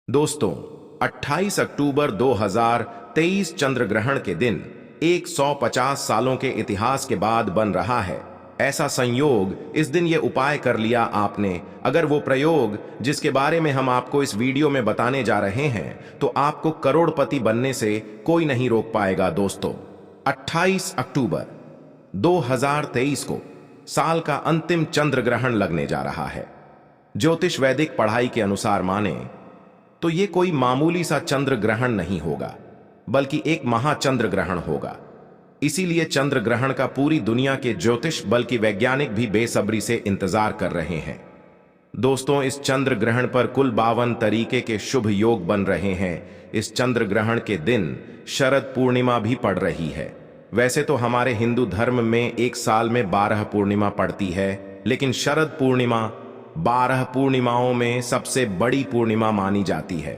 दोस्तों, 28 अक्टूबर 2023 चंद्र ग्रहण के दिन 150 सालों के इतिहास के बाद बन रहा है। ऐसा संयोग, इस दिन ये उपाय कर लिया आपने, अगर वो प्रयोग जिसके बारे में हम आपको इस वीडियो में बताने जा रहे हैं, तो आपको करोड़पति बनने से कोई नहीं रोक पाएगा। दोस्तों, 28 अक्टूबर 2023 को साल का अंतिम चंद्र ग्रहण लगने जा रहा है। ज्योतिष वैदिक पढ़ाई के अनुसार माने तो ये कोई मामूली सा चंद्र ग्रहण नहीं होगा, बल्कि एक महाचंद्र ग्रहण होगा। इसीलिए चंद्र ग्रहण का पूरी दुनिया के ज्योतिष बल्कि वैज्ञानिक भी बेसब्री से इंतजार कर रहे हैं। दोस्तों, इस चंद्र ग्रहण पर कुल 52 तरीके के शुभ योग बन रहे हैं। इस चंद्र ग्रहण के दिन शरद पूर्णिमा भी पड़ रही है। वैसे तो हमारे हिंदू धर्म में एक साल में 12 पूर्णिमा पड़ती है, लेकिन शरद पूर्णिमा 12 पूर्णिमाओं में सबसे बड़ी पूर्णिमा मानी जाती है।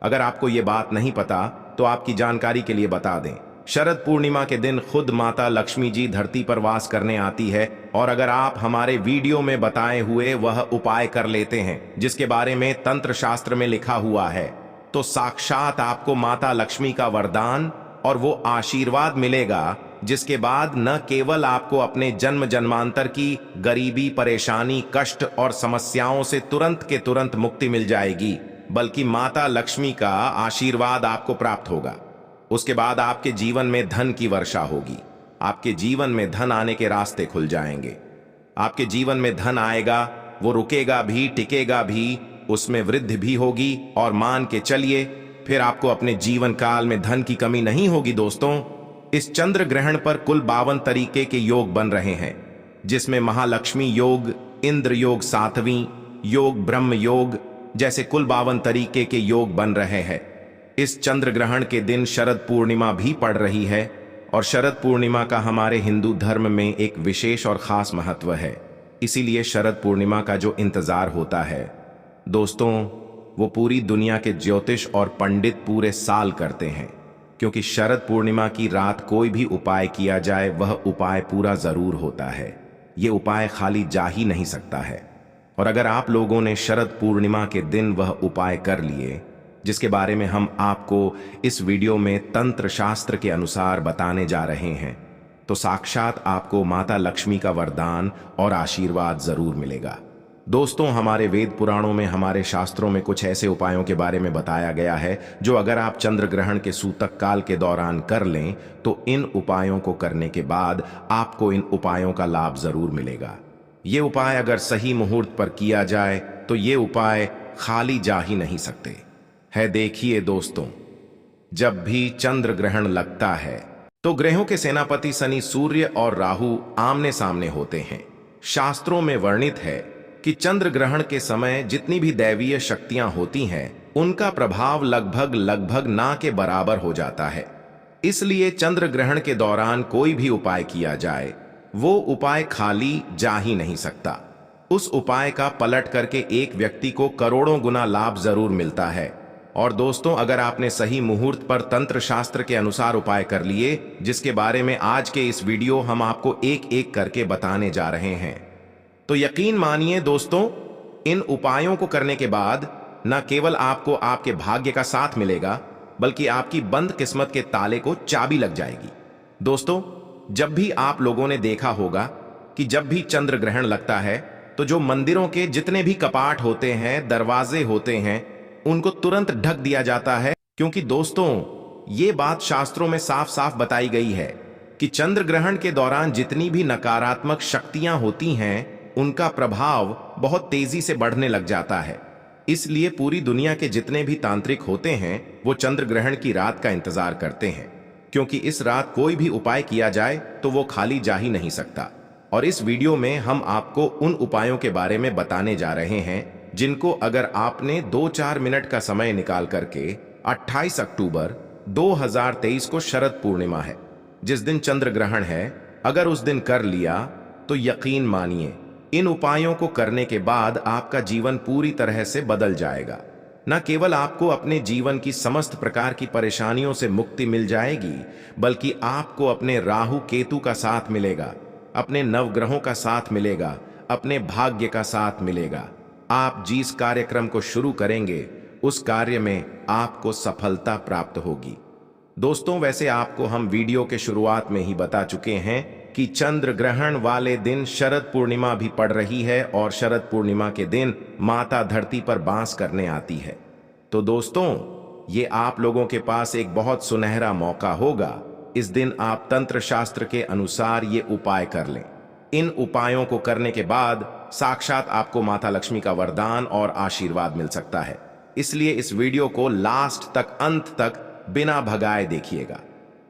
अगर आपको ये बात नहीं पता तो आपकी जानकारी के लिए बता दें, शरद पूर्णिमा के दिन खुद माता लक्ष्मी जी धरती पर वास करने आती है। और अगर आप हमारे वीडियो में बताए हुए वह उपाय कर लेते हैं जिसके बारे में तंत्र शास्त्र में लिखा हुआ है, तो साक्षात आपको माता लक्ष्मी का वरदान और वो आशीर्वाद मिलेगा, जिसके बाद न केवल आपको अपने जन्म जन्मांतर की गरीबी, परेशानी, कष्ट और समस्याओं से तुरंत के तुरंत मुक्ति मिल जाएगी, बल्कि माता लक्ष्मी का आशीर्वाद आपको प्राप्त होगा। उसके बाद आपके जीवन में धन की वर्षा होगी। आपके जीवन में धन आने के रास्ते खुल जाएंगे। आपके जीवन में धन आएगा, वो रुकेगा भी, टिकेगा भी, उसमें वृद्धि भी होगी। और मान के चलिए, फिर आपको अपने जीवन काल में धन की कमी नहीं होगी। दोस्तों, इस चंद्र ग्रहण पर कुल 52 तरीके के योग बन रहे हैं, जिसमें महालक्ष्मी योग, इंद्र योग, सातवीं योग, ब्रह्म योग जैसे कुल 52 तरीके के योग बन रहे हैं। इस चंद्र ग्रहण के दिन शरद पूर्णिमा भी पड़ रही है, और शरद पूर्णिमा का हमारे हिंदू धर्म में एक विशेष और खास महत्व है। इसीलिए शरद पूर्णिमा का जो इंतजार होता है दोस्तों, वो पूरी दुनिया के ज्योतिष और पंडित पूरे साल करते हैं, क्योंकि शरद पूर्णिमा की रात कोई भी उपाय किया जाए, वह उपाय पूरा जरूर होता है। ये उपाय खाली जा ही नहीं सकता है। और अगर आप लोगों ने शरद पूर्णिमा के दिन वह उपाय कर लिए, जिसके बारे में हम आपको इस वीडियो में तंत्र शास्त्र के अनुसार बताने जा रहे हैं, तो साक्षात आपको माता लक्ष्मी का वरदान और आशीर्वाद जरूर मिलेगा। दोस्तों, हमारे वेद पुराणों में, हमारे शास्त्रों में कुछ ऐसे उपायों के बारे में बताया गया है जो अगर आप चंद्र ग्रहण के सूतक काल के दौरान कर लें, तो इन उपायों को करने के बाद आपको इन उपायों का लाभ जरूर मिलेगा। ये उपाय अगर सही मुहूर्त पर किया जाए तो ये उपाय खाली जा ही नहीं सकते है। देखिए दोस्तों, जब भी चंद्र ग्रहण लगता है तो ग्रहों के सेनापति शनि, सूर्य और राहु आमने सामने होते हैं। शास्त्रों में वर्णित है कि चंद्र ग्रहण के समय जितनी भी दैवीय शक्तियां होती हैं, उनका प्रभाव लगभग ना के बराबर हो जाता है। इसलिए चंद्र ग्रहण के दौरान कोई भी उपाय किया जाए, वो उपाय खाली जा ही नहीं सकता। उस उपाय का पलट करके एक व्यक्ति को करोड़ों गुना लाभ जरूर मिलता है। और दोस्तों, अगर आपने सही मुहूर्त पर तंत्र शास्त्र के अनुसार उपाय कर लिए, जिसके बारे में आज के इस वीडियो हम आपको एक एक करके बताने जा रहे हैं, तो यकीन मानिए दोस्तों, इन उपायों को करने के बाद न केवल आपको आपके भाग्य का साथ मिलेगा, बल्कि आपकी बंद किस्मत के ताले को चाबी लग जाएगी। दोस्तों, जब भी आप लोगों ने देखा होगा कि जब भी चंद्र ग्रहण लगता है, तो जो मंदिरों के जितने भी कपाट होते हैं, दरवाजे होते हैं, उनको तुरंत ढक दिया जाता है। क्योंकि दोस्तों, ये बात शास्त्रों में साफ साफ बताई गई है कि चंद्र ग्रहण के दौरान जितनी भी नकारात्मक शक्तियां होती हैं, उनका प्रभाव बहुत तेजी से बढ़ने लग जाता है। इसलिए पूरी दुनिया के जितने भी तांत्रिक होते हैं, वो चंद्र ग्रहण की रात का इंतजार करते हैं, क्योंकि इस रात कोई भी उपाय किया जाए तो वो खाली जा ही नहीं सकता। और इस वीडियो में हम आपको उन उपायों के बारे में बताने जा रहे हैं जिनको अगर आपने 2-4 मिनट का समय निकाल करके 28 अक्टूबर 2023 को शरद पूर्णिमा है, जिस दिन चंद्र ग्रहण है, अगर उस दिन कर लिया, तो यकीन मानिए, इन उपायों को करने के बाद आपका जीवन पूरी तरह से बदल जाएगा। न केवल आपको अपने जीवन की समस्त प्रकार की परेशानियों से मुक्ति मिल जाएगी, बल्कि आपको अपने राहु केतु का साथ मिलेगा, अपने नवग्रहों का साथ मिलेगा, अपने भाग्य का साथ मिलेगा। आप जिस कार्यक्रम को शुरू करेंगे, उस कार्य में आपको सफलता प्राप्त होगी। दोस्तों, वैसे आपको हम वीडियो के शुरुआत में ही बता चुके हैं कि चंद्र ग्रहण वाले दिन शरद पूर्णिमा भी पड़ रही है और शरद पूर्णिमा के दिन माता धरती पर वास करने आती है। तो दोस्तों, ये आप लोगों के पास एक बहुत सुनहरा मौका होगा। इस दिन आप तंत्र शास्त्र के अनुसार ये उपाय कर लें। इन उपायों को करने के बाद साक्षात आपको माता लक्ष्मी का वरदान और आशीर्वाद मिल सकता है। इसलिए इस वीडियो को लास्ट तक, अंत तक बिना भगाए देखिएगा,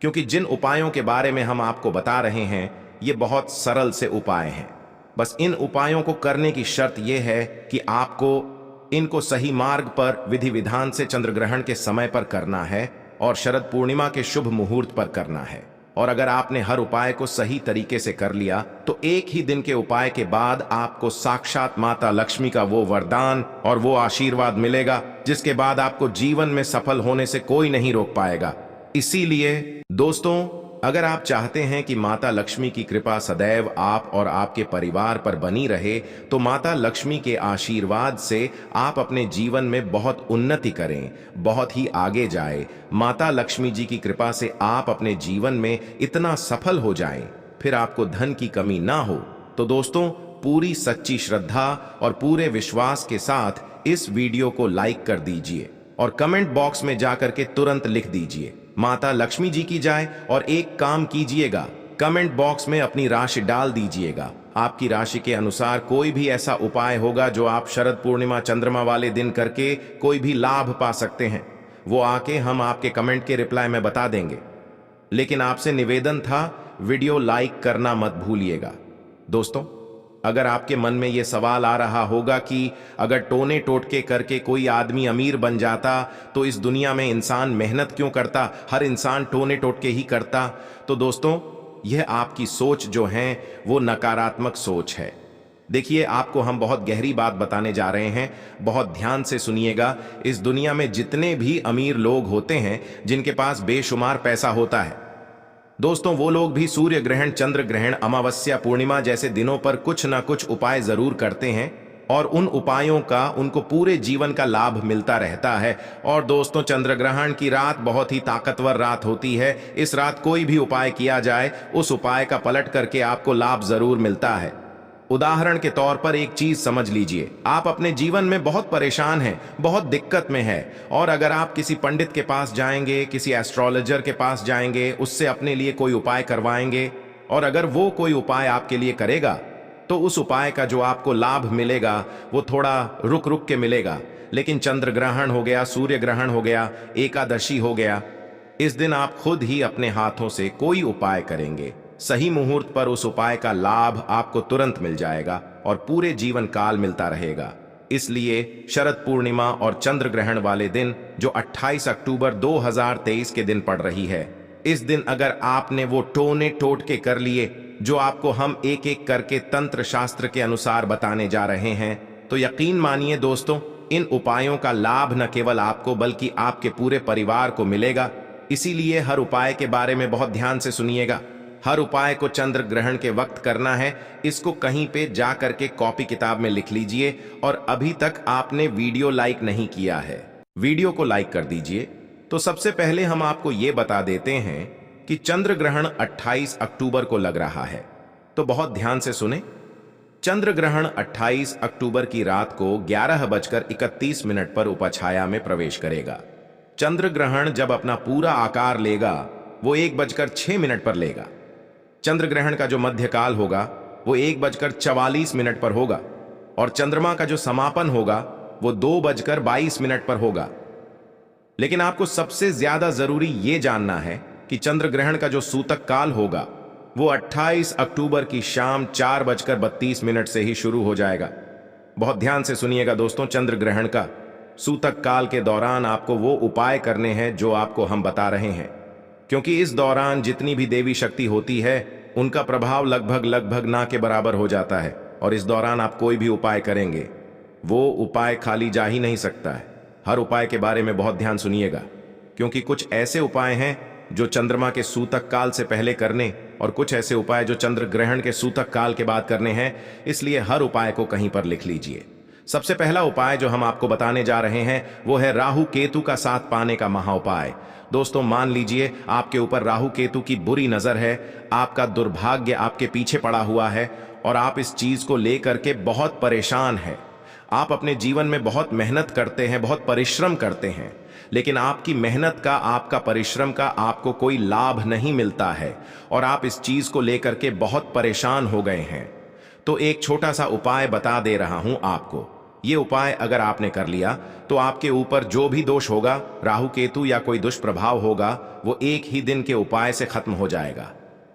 क्योंकि जिन उपायों के बारे में हम आपको बता रहे हैं ये बहुत सरल से उपाय हैं। बस इन उपायों को करने की शर्त यह है कि आपको इनको सही मार्ग पर, विधि विधान से, चंद्र ग्रहण के समय पर करना है और शरद पूर्णिमा के शुभ मुहूर्त पर करना है। और अगर आपने हर उपाय को सही तरीके से कर लिया तो एक ही दिन के उपाय के बाद आपको साक्षात माता लक्ष्मी का वो वरदान और वो आशीर्वाद मिलेगा जिसके बाद आपको जीवन में सफल होने से कोई नहीं रोक पाएगा। इसीलिए दोस्तों, अगर आप चाहते हैं कि माता लक्ष्मी की कृपा सदैव आप और आपके परिवार पर बनी रहे, तो माता लक्ष्मी के आशीर्वाद से आप अपने जीवन में बहुत उन्नति करें, बहुत ही आगे जाए। माता लक्ष्मी जी की कृपा से आप अपने जीवन में इतना सफल हो जाएं, फिर आपको धन की कमी ना हो। तो दोस्तों, पूरी सच्ची श्रद्धा और पूरे विश्वास के साथ इस वीडियो को लाइक कर दीजिए और कमेंट बॉक्स में जाकर के तुरंत लिख दीजिए माता लक्ष्मी जी की जाए। और एक काम कीजिएगा, कमेंट बॉक्स में अपनी राशि डाल दीजिएगा। आपकी राशि के अनुसार कोई भी ऐसा उपाय होगा जो आप शरद पूर्णिमा चंद्रमा वाले दिन करके कोई भी लाभ पा सकते हैं, वो आके हम आपके कमेंट के रिप्लाई में बता देंगे। लेकिन आपसे निवेदन था, वीडियो लाइक करना मत भूलिएगा। दोस्तों, अगर आपके मन में यह सवाल आ रहा होगा कि अगर टोने टोटके करके कोई आदमी अमीर बन जाता तो इस दुनिया में इंसान मेहनत क्यों करता, हर इंसान टोने टोटके ही करता, तो दोस्तों, यह आपकी सोच जो है वो नकारात्मक सोच है। देखिए, आपको हम बहुत गहरी बात बताने जा रहे हैं, बहुत ध्यान से सुनिएगा। इस दुनिया में जितने भी अमीर लोग होते हैं, जिनके पास बेशुमार पैसा होता है दोस्तों, वो लोग भी सूर्य ग्रहण, चंद्र ग्रहण, अमावस्या, पूर्णिमा जैसे दिनों पर कुछ ना कुछ उपाय जरूर करते हैं और उन उपायों का उनको पूरे जीवन का लाभ मिलता रहता है। और दोस्तों, चंद्र ग्रहण की रात बहुत ही ताकतवर रात होती है। इस रात कोई भी उपाय किया जाए, उस उपाय का पलट करके आपको लाभ जरूर मिलता है। उदाहरण के तौर पर एक चीज समझ लीजिए, आप अपने जीवन में बहुत परेशान हैं, बहुत दिक्कत में है, और अगर आप किसी पंडित के पास जाएंगे, किसी एस्ट्रोलॉजर के पास जाएंगे, उससे अपने लिए कोई उपाय करवाएंगे, और अगर वो कोई उपाय आपके लिए करेगा तो उस उपाय का जो आपको लाभ मिलेगा वो थोड़ा रुक रुक के मिलेगा। लेकिन चंद्र ग्रहण हो गया, सूर्य ग्रहण हो गया, एकादशी हो गया, इस दिन आप खुद ही अपने हाथों से कोई उपाय करेंगे, सही मुहूर्त पर उस उपाय का लाभ आपको तुरंत मिल जाएगा और पूरे जीवन काल मिलता रहेगा। इसलिए शरद पूर्णिमा और चंद्र ग्रहण वाले दिन जो 28 अक्टूबर 2023 के दिन पड़ रही है, इस दिन अगर आपने वो टोने टोटके कर लिए जो आपको हम एक एक करके तंत्र शास्त्र के अनुसार बताने जा रहे हैं, तो यकीन मानिए दोस्तों, इन उपायों का लाभ न केवल आपको बल्कि आपके पूरे परिवार को मिलेगा। इसीलिए हर उपाय के बारे में बहुत ध्यान से सुनिएगा। हर उपाय को चंद्र ग्रहण के वक्त करना है। इसको कहीं पे जा करके कॉपी किताब में लिख लीजिए। और अभी तक आपने वीडियो लाइक नहीं किया है, वीडियो को लाइक कर दीजिए। तो सबसे पहले हम आपको ये बता देते हैं कि चंद्र ग्रहण 28 अक्टूबर को लग रहा है, तो बहुत ध्यान से सुने। चंद्र ग्रहण 28 अक्टूबर की रात को 11:31 पर उपछाया में प्रवेश करेगा। चंद्र ग्रहण जब अपना पूरा आकार लेगा वो 1:06 पर लेगा। चंद्र ग्रहण का जो मध्यकाल होगा वो 1:44 पर होगा और चंद्रमा का जो समापन होगा वो 2:22 पर होगा। लेकिन आपको सबसे ज्यादा जरूरी ये जानना है कि चंद्र ग्रहण का जो सूतक काल होगा वो 28 अक्टूबर की शाम 4:32 से ही शुरू हो जाएगा। बहुत ध्यान से सुनिएगा दोस्तों, चंद्र ग्रहण का सूतक काल के दौरान आपको वो उपाय करने हैं जो आपको हम बता रहे हैं, क्योंकि इस दौरान जितनी भी देवी शक्ति होती है उनका प्रभाव लगभग ना के बराबर हो जाता है। और इस दौरान आप कोई भी उपाय करेंगे वो उपाय खाली जा ही नहीं सकता है। हर उपाय के बारे में बहुत ध्यान सुनिएगा, क्योंकि कुछ ऐसे उपाय हैं जो चंद्रमा के सूतक काल से पहले करने और कुछ ऐसे उपाय जो चंद्र ग्रहण के सूतक काल के बाद करने हैं। इसलिए हर उपाय को कहीं पर लिख लीजिए। सबसे पहला उपाय जो हम आपको बताने जा रहे हैं वो है राहु केतु का साथ पाने का महाउपाय। दोस्तों, मान लीजिए आपके ऊपर राहु केतु की बुरी नजर है, आपका दुर्भाग्य आपके पीछे पड़ा हुआ है और आप इस चीज को लेकर के बहुत परेशान हैं। आप अपने जीवन में बहुत मेहनत करते हैं, बहुत परिश्रम करते हैं, लेकिन आपकी मेहनत का, आपका परिश्रम का आपको कोई लाभ नहीं मिलता है और आप इस चीज को लेकर के बहुत परेशान हो गए हैं। तो एक छोटा सा उपाय बता दे रहा हूं आपको। ये उपाय अगर आपने कर लिया तो आपके ऊपर जो भी दोष होगा, राहु केतु या कोई दुष्प्रभाव होगा, वो एक ही दिन के उपाय से खत्म हो जाएगा।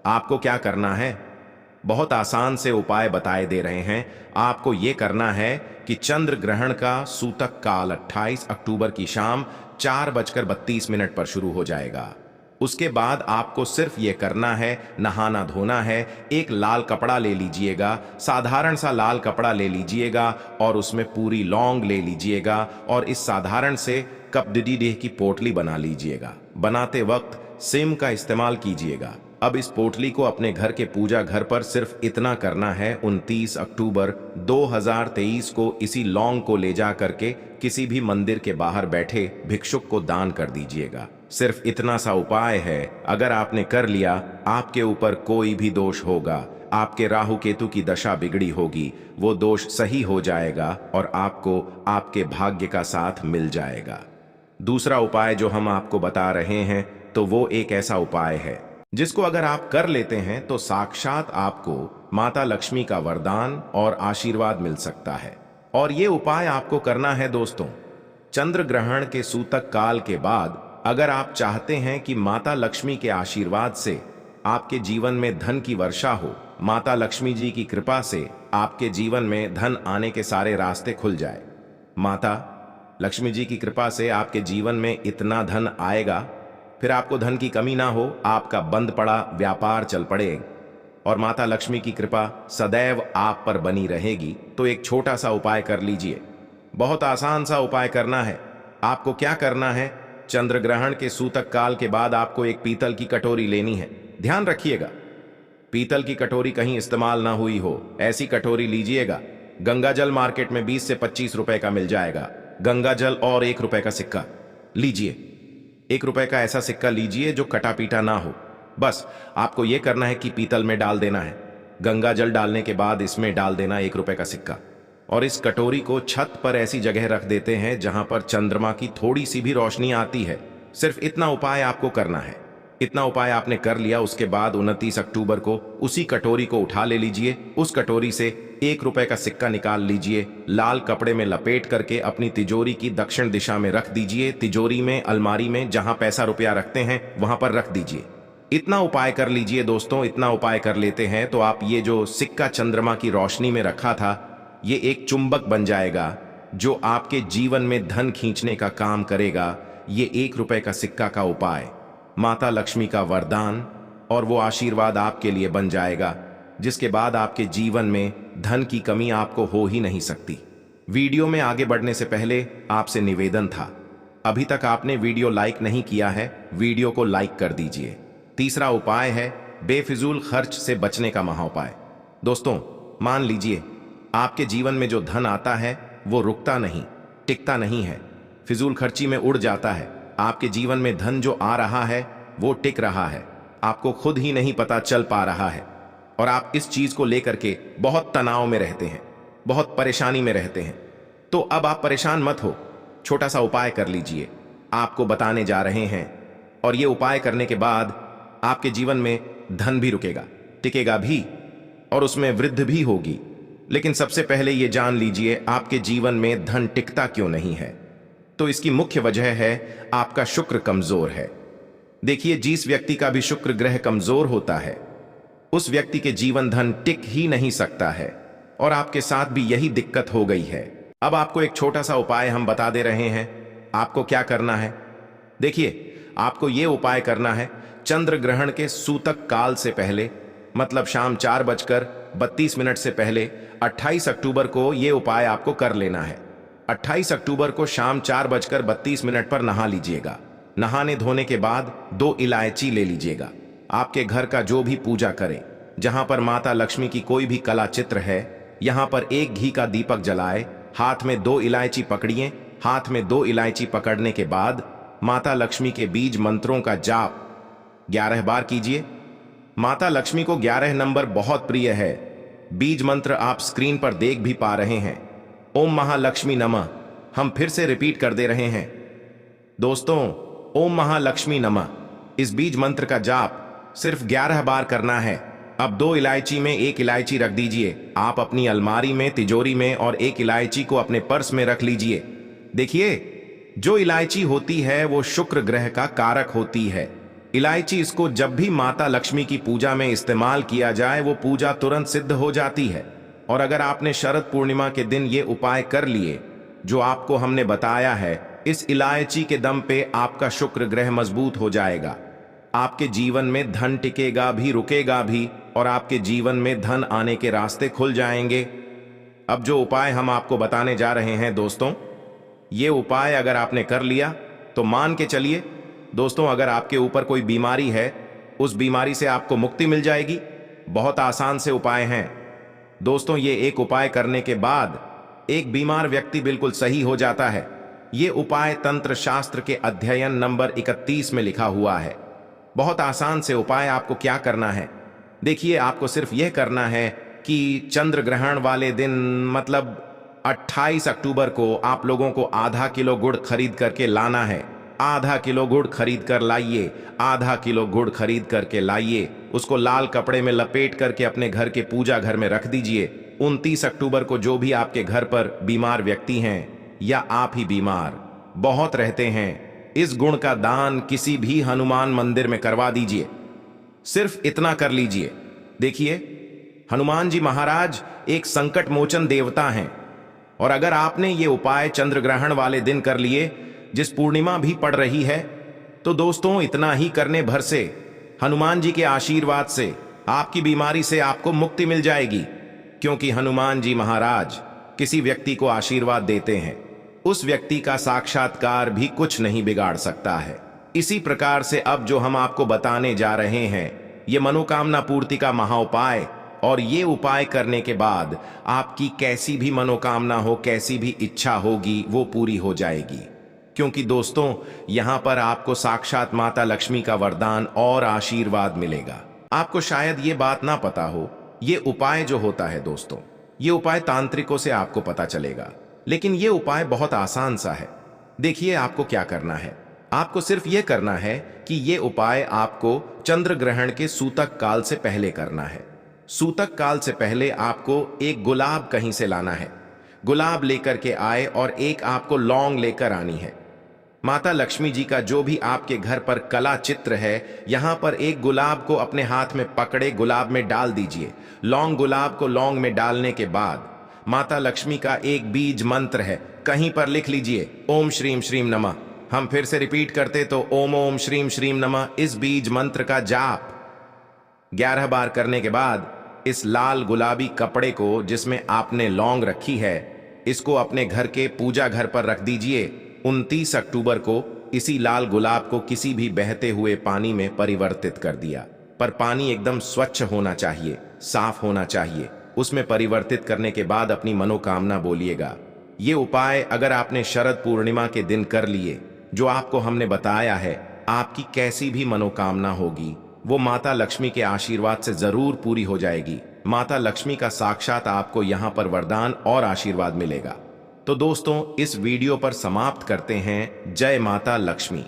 आपको क्या करना है? बहुत आसान से उपाय बताए दे रहे हैं। आपको यह करना है कि चंद्र ग्रहण का सूतक काल 28 अक्टूबर की शाम 4:32 पर शुरू हो जाएगा। उसके बाद आपको सिर्फ ये करना है, नहाना धोना है, एक लाल कपड़ा ले लीजिएगा, साधारण सा लाल कपड़ा ले लीजिएगा और उसमें पूरी लौंग ले लीजिएगा और इस साधारण से कपडिडी डेह की पोटली बना लीजिएगा। बनाते वक्त सिम का इस्तेमाल कीजिएगा। अब इस पोटली को अपने घर के पूजा घर पर सिर्फ इतना करना है, 29 अक्टूबर 2023 को इसी लौंग को ले जा करके किसी भी मंदिर के बाहर बैठे भिक्षुक को दान कर दीजिएगा। सिर्फ इतना सा उपाय है, अगर आपने कर लिया, आपके ऊपर कोई भी दोष होगा, आपके राहु केतु की दशा बिगड़ी होगी, वो दोष सही हो जाएगा और आपको आपके भाग्य का साथ मिल जाएगा। दूसरा उपाय जो हम आपको बता रहे हैं तो वो एक ऐसा उपाय है जिसको अगर आप कर लेते हैं तो साक्षात आपको माता लक्ष्मी का वरदान और आशीर्वाद मिल सकता है। और ये उपाय आपको करना है दोस्तों, चंद्र ग्रहण के सूतक काल के बाद। अगर आप चाहते हैं कि माता लक्ष्मी के आशीर्वाद से आपके जीवन में धन की वर्षा हो, माता लक्ष्मी जी की कृपा से आपके जीवन में धन आने के सारे रास्ते खुल जाए, माता लक्ष्मी जी की कृपा से आपके जीवन में इतना धन आएगा, फिर आपको धन की कमी ना हो, आपका बंद पड़ा व्यापार चल पड़े और माता लक्ष्मी की कृपा सदैव आप पर बनी रहेगी। तो एक छोटा सा उपाय कर लीजिए, बहुत आसान सा उपाय करना है। आपको क्या करना है, चंद्र ग्रहण के सूतक काल के बाद आपको एक पीतल की कटोरी लेनी है। ध्यान रखिएगा, पीतल की कटोरी कहीं इस्तेमाल ना हुई हो, ऐसी कटोरी लीजिएगा। गंगा जल मार्केट में 20 से 25 रुपए का मिल जाएगा। गंगा जल और 1 रुपए का सिक्का लीजिए। 1 रुपए का ऐसा सिक्का लीजिए जो कटा पीटा ना हो। बस आपको यह करना है कि पीतल में डाल देना है। गंगा जल डालने के बाद इसमें डाल देना 1 रुपए का सिक्का और इस कटोरी को छत पर ऐसी जगह रख देते हैं जहां पर चंद्रमा की थोड़ी सी भी रोशनी आती है। सिर्फ इतना उपाय आपको करना है। इतना उपाय आपने कर लिया, उसके बाद 29 अक्टूबर को उसी कटोरी को उठा ले लीजिए। उस कटोरी से 1 रुपए का सिक्का निकाल लीजिए, लाल कपड़े में लपेट करके अपनी तिजोरी की दक्षिण दिशा में रख दीजिए। तिजोरी में, अलमारी में, जहां पैसा रुपया रखते हैं वहां पर रख दीजिए। इतना उपाय कर लीजिए दोस्तों। इतना उपाय कर लेते हैं तो आप ये जो सिक्का चंद्रमा की रोशनी में रखा था, ये एक चुंबक बन जाएगा जो आपके जीवन में धन खींचने का काम करेगा। ये 1 रुपए का सिक्का का उपाय माता लक्ष्मी का वरदान और वो आशीर्वाद आपके लिए बन जाएगा, जिसके बाद आपके जीवन में धन की कमी आपको हो ही नहीं सकती। वीडियो में आगे बढ़ने से पहले आपसे निवेदन था, अभी तक आपने वीडियो लाइक नहीं किया है, वीडियो को लाइक कर दीजिए। तीसरा उपाय है बेफिजूल खर्च से बचने का महाउपाय। दोस्तों, मान लीजिए आपके जीवन में जो धन आता है वो रुकता नहीं, टिकता नहीं है, फिजूल खर्ची में उड़ जाता है। आपके जीवन में धन जो आ रहा है वो टिक रहा है, आपको खुद ही नहीं पता चल पा रहा है और आप इस चीज को लेकर के बहुत तनाव में रहते हैं, बहुत परेशानी में रहते हैं। तो अब आप परेशान मत हो, छोटा सा उपाय कर लीजिए, आपको बताने जा रहे हैं। और ये उपाय करने के बाद आपके जीवन में धन भी रुकेगा, टिकेगा भी और उसमें वृद्धि भी होगी। लेकिन सबसे पहले ये जान लीजिए आपके जीवन में धन टिकता क्यों नहीं है। तो इसकी मुख्य वजह है आपका शुक्र कमजोर है। देखिए, जिस व्यक्ति का भी शुक्र ग्रह कमजोर होता है उस व्यक्ति के जीवन धन टिक ही नहीं सकता है और आपके साथ भी यही दिक्कत हो गई है। अब आपको एक छोटा सा उपाय हम बता दे रहे हैं। आपको क्या करना है, देखिए, आपको यह उपाय करना है चंद्र ग्रहण के सूतक काल से पहले, मतलब शाम 4:32 से पहले 28 अक्टूबर को यह उपाय आपको कर लेना है। 28 अक्टूबर को शाम 4:32 पर नहा लीजिएगा। नहाने धोने के बाद 2 इलायची ले लीजिएगा। आपके घर का जो भी पूजा करे, जहां पर माता लक्ष्मी की कोई भी कला चित्र है, यहां पर एक घी का दीपक जलाए, हाथ में 2 इलायची पकड़िए। हाथ में 2 इलायची पकड़ने के बाद माता लक्ष्मी के बीज मंत्रों का जाप 11 बार कीजिए। माता लक्ष्मी को 11 नंबर बहुत प्रिय है। बीज मंत्र आप स्क्रीन पर देख भी पा रहे हैं। ओम महालक्ष्मी नमः। हम फिर से रिपीट कर दे रहे हैं दोस्तों, ओम महालक्ष्मी नमः। इस बीज मंत्र का जाप सिर्फ 11 बार करना है। अब 2 इलायची में 1 इलायची रख दीजिए। आप अपनी अलमारी में, तिजोरी में, और 1 इलायची को अपने पर्स में रख लीजिए। देखिए, जो इलायची होती है वो शुक्र ग्रह का कारक होती है। इलायची इसको जब भी माता लक्ष्मी की पूजा में इस्तेमाल किया जाए वो पूजा तुरंत सिद्ध हो जाती है। और अगर आपने शरद पूर्णिमा के दिन ये उपाय कर लिए जो आपको हमने बताया है, इस इलायची के दम पे आपका शुक्र ग्रह मजबूत हो जाएगा। आपके जीवन में धन टिकेगा भी, रुकेगा भी, और आपके जीवन में धन आने के रास्ते खुल जाएंगे। अब जो उपाय हम आपको बताने जा रहे हैं दोस्तों, ये उपाय अगर आपने कर लिया तो मान के चलिए दोस्तों, अगर आपके ऊपर कोई बीमारी है उस बीमारी से आपको मुक्ति मिल जाएगी। बहुत आसान से उपाय हैं दोस्तों। ये एक उपाय करने के बाद एक बीमार व्यक्ति बिल्कुल सही हो जाता है। ये उपाय तंत्र शास्त्र के अध्ययन नंबर 31 में लिखा हुआ है। बहुत आसान से उपाय। आपको क्या करना है, देखिए, आपको सिर्फ यह करना है कि चंद्र ग्रहण वाले दिन मतलब 28 अक्टूबर को आप लोगों को आधा किलो गुड़ खरीद करके लाना है। आधा किलो गुड़ खरीद कर लाइए। आधा किलो गुड़ खरीद करके लाइए। उसको लाल कपड़े में लपेट करके अपने घर के पूजा घर में रख दीजिए। 29 अक्टूबर को जो भी आपके घर पर बीमार व्यक्ति हैं या आप ही बीमार बहुत रहते हैं, इस गुण का दान किसी भी हनुमान मंदिर में करवा दीजिए। सिर्फ इतना कर लीजिए। देखिए, हनुमान जी महाराज एक संकट मोचन देवता हैं, और अगर आपने ये उपाय चंद्र ग्रहण वाले दिन कर लिए जिस पूर्णिमा भी पड़ रही है, तो दोस्तों इतना ही करने भर से हनुमान जी के आशीर्वाद से आपकी बीमारी से आपको मुक्ति मिल जाएगी। क्योंकि हनुमान जी महाराज किसी व्यक्ति को आशीर्वाद देते हैं, उस व्यक्ति का साक्षात्कार भी कुछ नहीं बिगाड़ सकता है। इसी प्रकार से अब जो हम आपको बताने जा रहे हैं ये मनोकामना पूर्ति का महाउपाय, और ये उपाय करने के बाद आपकी कैसी भी मनोकामना हो, कैसी भी इच्छा होगी, वो पूरी हो जाएगी। क्योंकि दोस्तों यहां पर आपको साक्षात माता लक्ष्मी का वरदान और आशीर्वाद मिलेगा। आपको शायद ये बात ना पता हो, ये उपाय जो होता है दोस्तों, ये उपाय तांत्रिकों से आपको पता चलेगा, लेकिन ये उपाय बहुत आसान सा है। देखिए, आपको क्या करना है, आपको सिर्फ ये करना है कि ये उपाय आपको चंद्र ग्रहण के सूतक काल से पहले करना है। सूतक काल से पहले आपको एक गुलाब कहीं से लाना है। गुलाब लेकर के आए और एक आपको लौंग लेकर आनी है। माता लक्ष्मी जी का जो भी आपके घर पर कला चित्र है, यहां पर एक गुलाब को अपने हाथ में पकड़े गुलाब में डाल दीजिए। लौंग गुलाब को लौंग में डालने के बाद माता लक्ष्मी का एक बीज मंत्र है, कहीं पर लिख लीजिए ओम श्रीम श्रीम नमः। हम फिर से रिपीट करते तो ओम ओम श्रीम श्रीम नमः। इस बीज मंत्र का जाप 11 बार करने के बाद इस लाल गुलाबी कपड़े को जिसमें आपने लौंग रखी है, इसको अपने घर के पूजा घर पर रख दीजिए। 29 अक्टूबर को इसी लाल गुलाब को किसी भी बहते हुए पानी में परिवर्तित कर दिया, पर पानी एकदम स्वच्छ होना चाहिए, साफ होना चाहिए। उसमें परिवर्तित करने के बाद अपनी मनोकामना बोलिएगा। ये उपाय अगर आपने शरद पूर्णिमा के दिन कर लिए जो आपको हमने बताया है, आपकी कैसी भी मनोकामना होगी वो माता लक्ष्मी के आशीर्वाद से जरूर पूरी हो जाएगी। माता लक्ष्मी का साक्षात आपको यहाँ पर वरदान और आशीर्वाद मिलेगा। तो दोस्तों इस वीडियो पर समाप्त करते हैं। जय माता लक्ष्मी।